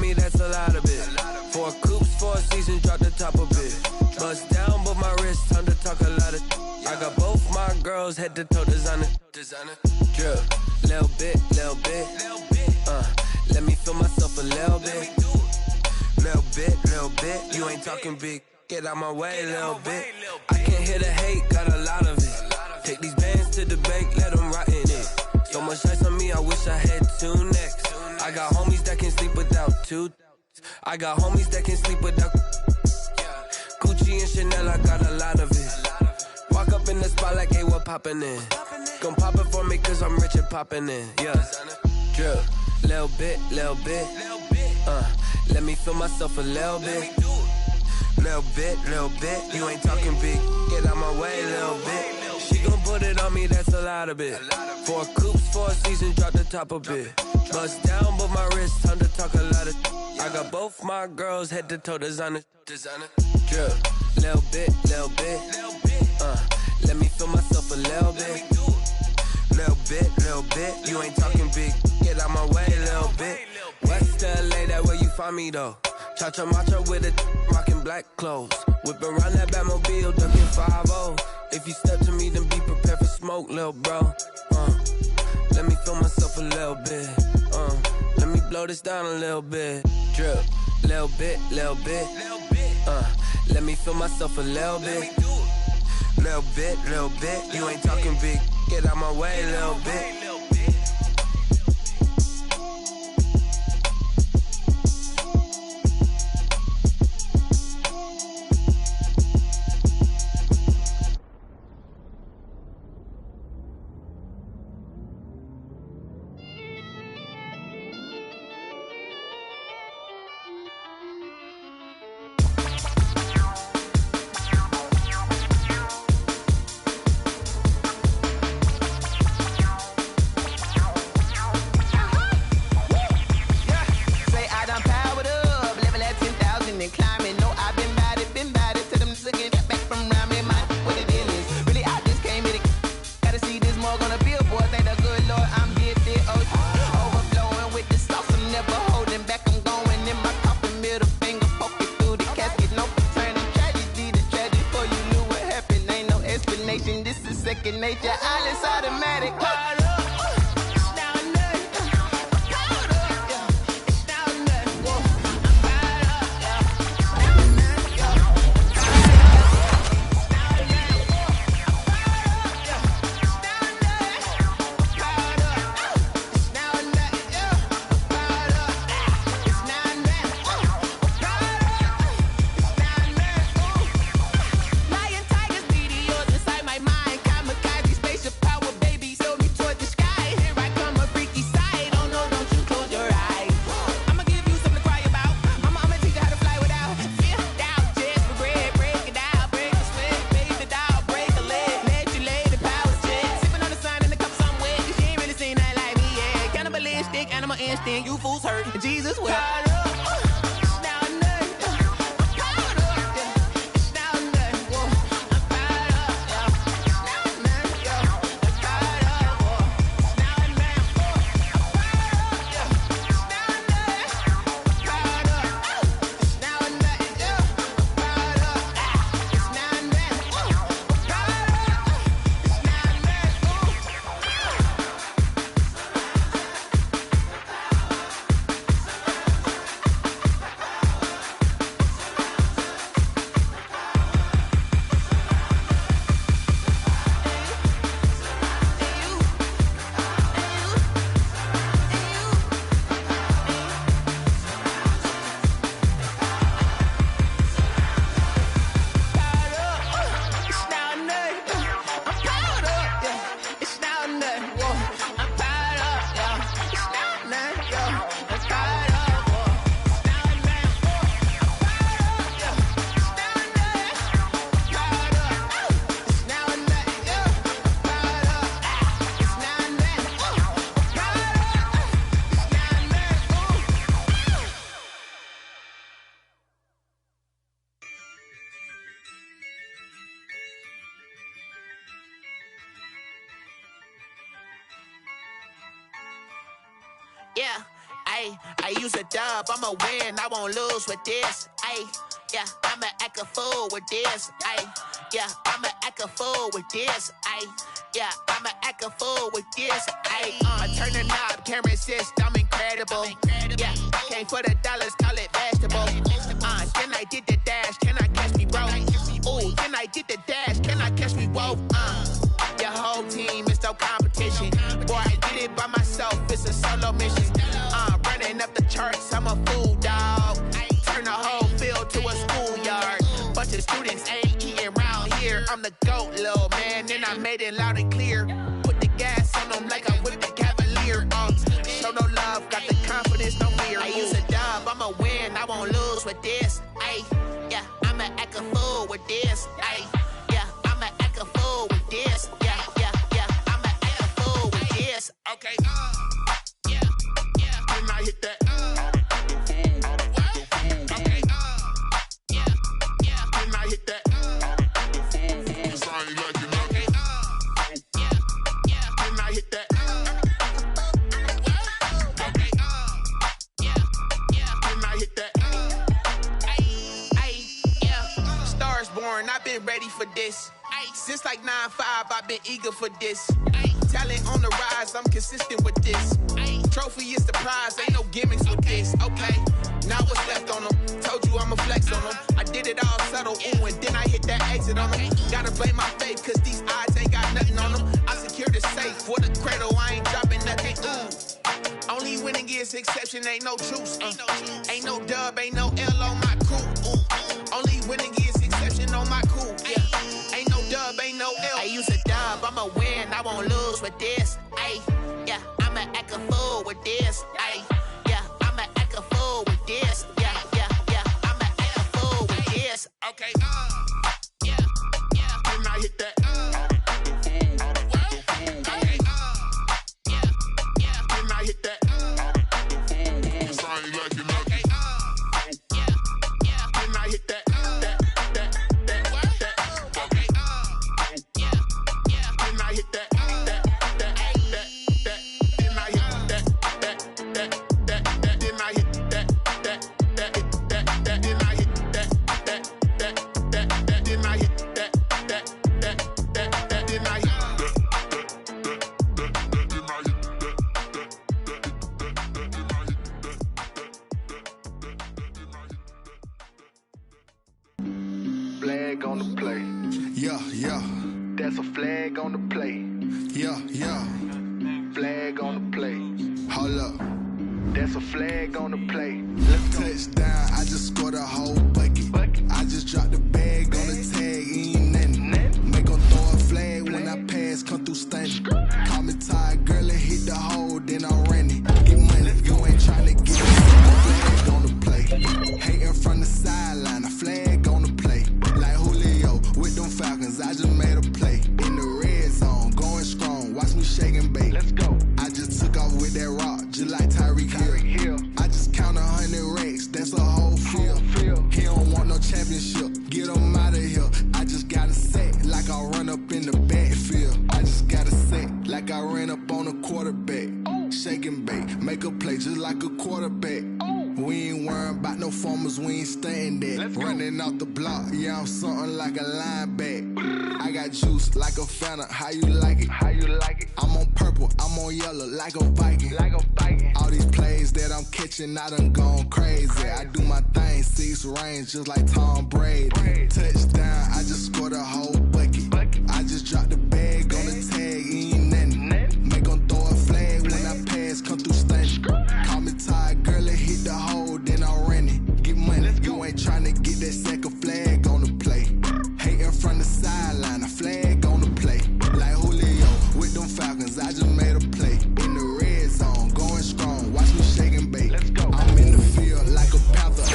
me, that's a lot of it. 4 coops, 4 seasons, drop the top of it. Bust down, but my wrist, time to talk a lot of. I got both my girls, head to toe designer. Drip, little bit. Let me feel myself a little bit. Little bit. You ain't talking big. Get out my way, little bit. I can't hear the hate, got a lot of it. Take these bands to the bank, let them rot in it. So much ice on me, I wish I had 2 necks. I got homies that can sleep without 2. I got homies that can sleep without. Gucci and Chanel, I got a lot of it. Walk up in the spot like, hey, what poppin' in? Gon' pop it for me cause I'm rich and poppin' in. Yeah, drip, little bit. Let me feel myself a little bit. Little bit. You ain't talking big. Get out my way, little bit. She gon' put it on me, that's a lot of it. 4 coupes, 4 seasons, drop the top a bit. Bust down, but my wrist, time to talk a lot of. I got both my girls, head to toe designer. Drip, little bit. Let me feel myself a little bit. Little bit. You ain't talking big. Get out my way, little bit. West LA, that where you find me though. Cha-cha matcha with a rockin' black clothes. Whip around that Batmobile, ducking 5-0. If you step to me, then be prepared for smoke, little bro. Let me feel myself a little bit. Let me blow this down a little bit. Drip, little bit. Let me feel myself a little bit. Little bit. You ain't talking big. Get out my way, little bit. Yeah, I use a dub, I'ma win, I won't lose with this. Yeah, I'ma act a fool with this. Yeah, I'ma act a fool with this. Yeah, I'ma act a fool with this. I turn the knob, can't resist, I'm incredible. Yeah, came for the dollars, call it vegetable. Then I did the dash, can I catch me, bro? Ooh, then I did the dash, can I catch me, whoa? Your whole team is no competition. Boy, I did it by myself, it's a solo mission. Running up the charts, I'm a fool, dog. the students ain't eating round here. I'm the GOAT, little man, and I made it loud and clear. Put the gas on them like I'm with the Cavalier. Show no love, got the confidence, no fear. I use a dub, I'ma win, I won't lose with this. Ay, yeah, I'ma act a fool with this. Ay, yeah, I'ma act a fool with this. Yeah, yeah, yeah, I'ma act a fool with this. Okay, yeah, yeah, when I hit that. Okay, yeah, yeah, when I hit that. I've been ready for this. Since like 9-5, I've been eager for this. Talent on the rise, I'm consistent with this. Trophy is the prize, ain't no gimmicks with this. Okay, now what's left on them? Told you I'ma flex on them. I did it all subtle, ooh, and then I hit that exit on them. Gotta blame my faith, cause these odds ain't got nothing on them. I secure the safe for the cradle, I ain't dropping nothing, ooh. Only winning is exception, ain't no truce. Ain't no dub, ain't no L on my crew. Only winning is exception on my crew. Yeah, ain't no dub, ain't no L. I use a dub, I'ma win, I won't lose with this. Ay, yeah, I'ma act a fool with this. Ay, yeah, I'ma act a fool with this. Yeah, yeah, yeah, I'ma act a fool with this. Okay, yeah, yeah, when I hit that. Okay, yeah, yeah, when I hit that. Flag on the play. Yeah, yeah. That's a flag on the play. Yeah, yeah. Flag on the play. Hold up. That's a flag on the play. Let's touchdown. I just scored a whole bucket. I just dropped the bag on the tag. Ain't nothing. Make 'em throw a flag when I pass. Come through stunning. Call me tired, girl, and hit the hole. Then I'm running. Get money. You ain't trying to get it. Flag on the play. Hating from the sideline. A flag on the play. Like Julio with them Falcons. I just made a play. In the red zone. Going strong. Watch me shake and bake. Let's go. I just took off with that rock. Just like Tyreek Hill. I just count 100 racks. That's a whole field. He don't want no championship. Get him out of here. I just got a set like I run up in the backfield. I just got a set like I ran up on a quarterback. Shake and bake. Make a play just like a quarterback. We ain't worrying about no formers, we ain't staying there. Running off the block, yeah, I'm something like a lineback. I got juice like a Fanta, how you like it? How you like it? I'm on purple, I'm on yellow, like a Viking. Like a Viking. All these plays that I'm catching, I done gone crazy. I do my thing, 6 range, just like Tom Brady. Touchdown, I just scored a whole bucket. I just dropped the bag on the tag, ain't nothing. Make 'em throw a flag when I pass, come through stunning. Call me tired, girl, and hit the hole, then I'm running. Get money, you ain't tryna get that second flag on the play. Hating from the sideline, a flag on the play. Like Julio with them Falcons, I just made a play. In the red zone, going strong, watch me shake and bake. Let's go. I'm in the field like a panther,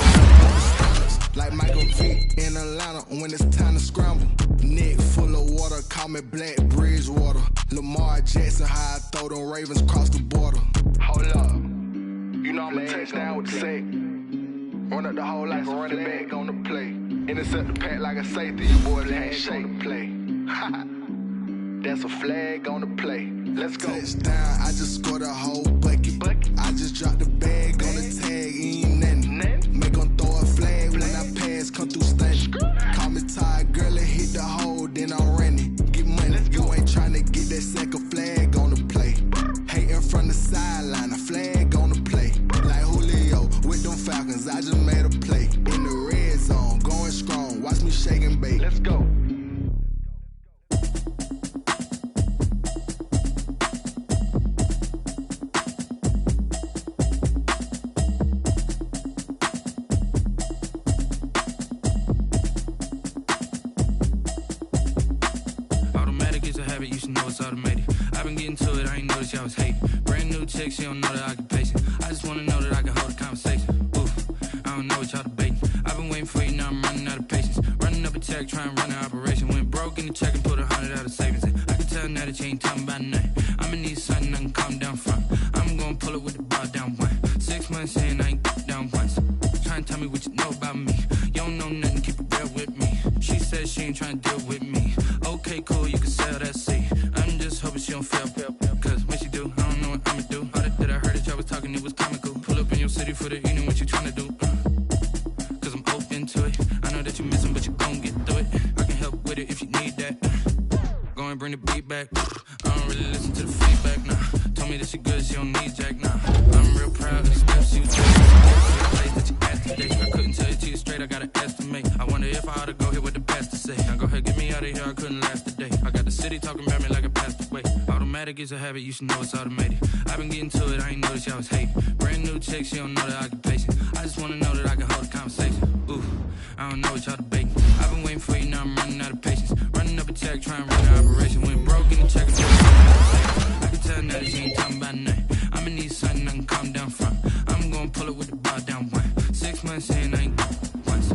like Michael Vick in Atlanta when it's time to scramble. Neck full of water, call me Black Bridgewater. Lamar Jackson, how I throw them Ravens cross the border. Hold up. You know I'm a touchdown with the sack. Run up the whole like a running back on the play. Intercept the pack like a safety. You boys ain't shake the play. That's a flag on the play. Let's go. Touchdown, I just scored a whole bucket. I just dropped the bag on the tag. Ain't nothing. Make 'em throw a flag when I pass. Come through stunning. Call me tired, girl, and hit the hole. Then I'm running. Get money. You ain't tryna get that second flag on the play. Hating from the sideline. A flag on the play. Like Julio with them Falcons. I just made a play. In the red zone. Going strong. Watch me shake and bake. Let's go. habit, you should know it's automated. I've been getting to it, I ain't noticed y'all was hating. Brand new chick, she don't know the occupation. I just wanna know that I can hold a conversation. Oof, I don't know what y'all debating. I've been waiting for you, now I'm running out of patience. Running up a check, trying to run an operation. Went broke in the check and put 100 out of savings. I can tell now that you ain't talking about nothing. I'ma need something I can calm down from. I'm gonna pull it with the bar down one. 6 months in, I ain't down once. Trying to tell me what you know about me. You don't know nothing, keep it real with me. She said she ain't trying to deal with me. Okay, cool, you can sell that seat. I'm just hoping she don't fail. Cause when she do, I don't know what I'ma do. All that I heard that y'all was talking, it was comical. Pull up in your city for the evening, what you trying to do? Cause I'm open to it. I know that you missing, but you gon' get through it. I can help with it if you need that. Go and bring the beat back. I don't really listen to the feedback, nah. Told me that she good, she don't need jack, nah. I'm real proud of the steps you take. That you asked today. I couldn't tell you to you straight, I gotta estimate. I wonder if I ought to go here with the pastor say. Now go ahead, get me out of here, I couldn't last a day. I got the city talking about me like I passed away. Automatic is a habit, you should know it's automated. I've been getting to it, I ain't noticed y'all was hating. Brand new chick, she don't know the occupation. I just wanna know that I can hold a conversation. Ooh, I don't know what y'all debating. I've been waiting for you, now I'm running out of patience. Running up a check, trying to run an operation. Went broke in the check and I can tell now that you ain't talking about nothing. I'ma need something I can calm down from. I'm gonna pull it with the bar down one. 6 months in, I ain't once.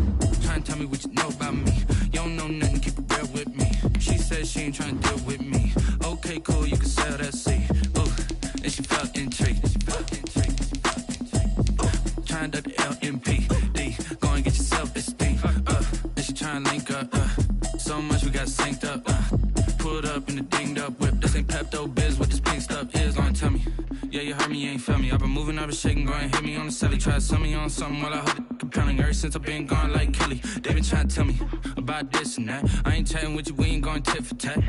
Trying to tell me what you know about me. You don't know nothing, keep it real with me. She said she ain't trying to deal with me. Okay, cool, you can sell that seat. Ooh, and she felt intrigued. Trying to the LMPD. Go and get your self-esteem. And she trying to link up. So much we got synced up. Pulled up in the dinged up whip. This ain't Pepto-Biz, what this pink stuff is. Gonna tell me. Yeah, you heard me, you ain't felt me. I've been moving, I've been shaking, go and hit me on the celly. Try to sell me on something while I hold it compelling. Ever since I've been gone like Kelly, they been trying to tell me about this and that. I ain't chatting with you, we ain't going tit for tat.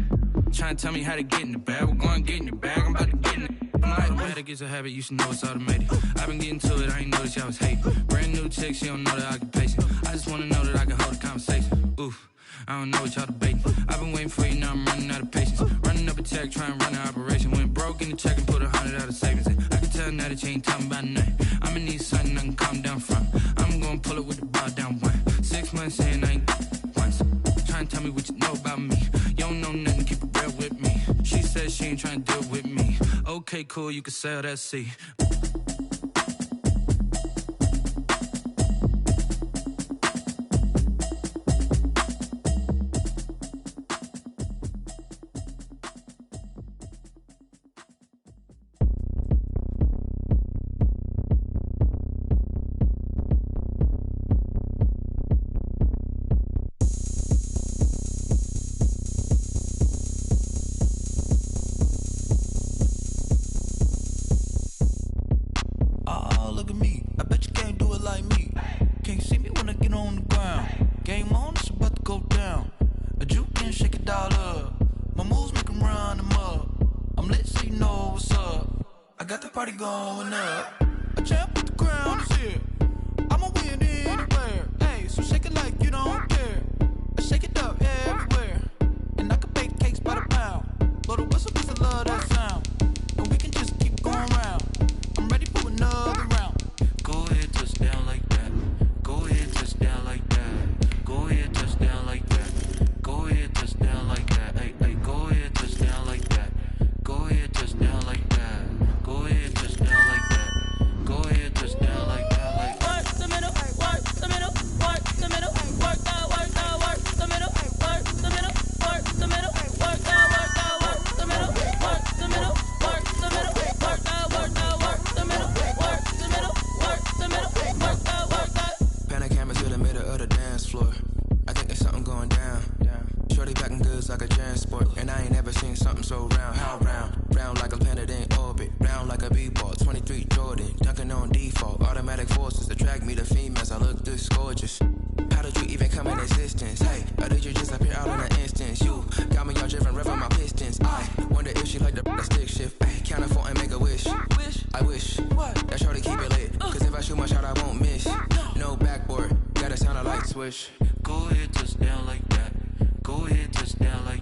Trying to tell me how to get in the bag. We're going to get in the bag, I'm about to get in it. Automatic is a habit, you should know it's automated. I've been getting to it, I ain't noticed y'all was hating. Brand new chick, she don't know the occupation. I just wanna know that I can hold a conversation. Oof, I don't know what y'all debating. I've been waiting for you, now I'm running out of patience. Running up a check, trying to run an operation. Went broke in the check and put 100 out of savings. I can tell now that you ain't talking about nothing. I'ma need something I can calm down from. I'm gonna pull it with the bar down one. 6 months in, I ain't once. Trying to tell me what you know about me. You don't know nothing, keep it real with me. She said she ain't trying to deal with me. Okay, cool, you can sell that seat. Going up, a champ with the crown is here. I'ma win anywhere. Hey, so shake it like you don't care. I shake it up everywhere, and I can bake cakes by the pound. Blow the whistle 'cause I love that sound, and we can just keep going round. I'm ready for another round. Go ahead, touch down like that. Go ahead, touch down like that. Go ahead, touch down like that. Go ahead, touch down like that. Hey, hey, go ahead, touch down like that. Go ahead, touch down like that. Go ahead, touch down like that. Go ahead, touch down like that. Like work the middle, work the middle, work the middle, work that, work that, work the middle, work the middle, work the middle, work that, work that, work the middle, work the middle, work the middle, work that, work that, work the middle, work the middle, work the middle, work that, work that. Pan cameras to the middle of the dance floor. I think there's something going down. Shorty backing goods like a transport, and I ain't never seen something so round. How round? Round like a planet in orbit, round like a b-ball. 23 Jordan, dunking on default. Automatic forces attract me to females. I look this gorgeous. How did you even come in existence? Hey, or did you just appear out in an instance? You got me all driven, revving my pistons. I wonder if she like the stick shift. Ay, count it 4 and make a wish. I wish that shorty keep it lit, 'cause if I shoot my shot, I won't miss. No backboard, gotta sound a light switch. go ahead, touch down like that. Go ahead, touch down like